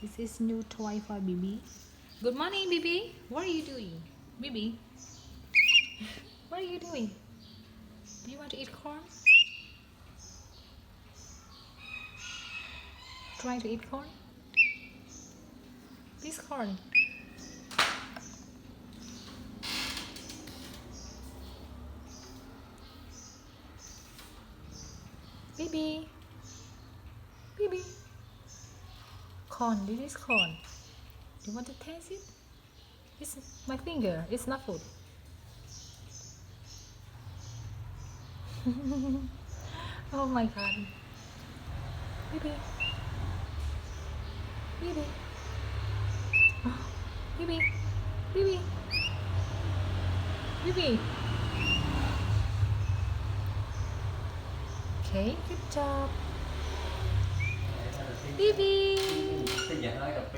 This is new toy for Bibi. Good morning, Bibi. What are you doing? Bibi, what are you doing? Do you want to eat corn? Try to eat corn? This corn. Bibi. Bibi. Corn. This is corn. Do you want to taste it? It's my finger. It's not food. Oh my god. Bibi. Bibi. Oh, Bibi. Bibi. Bibi. Okay, good job. Bibi.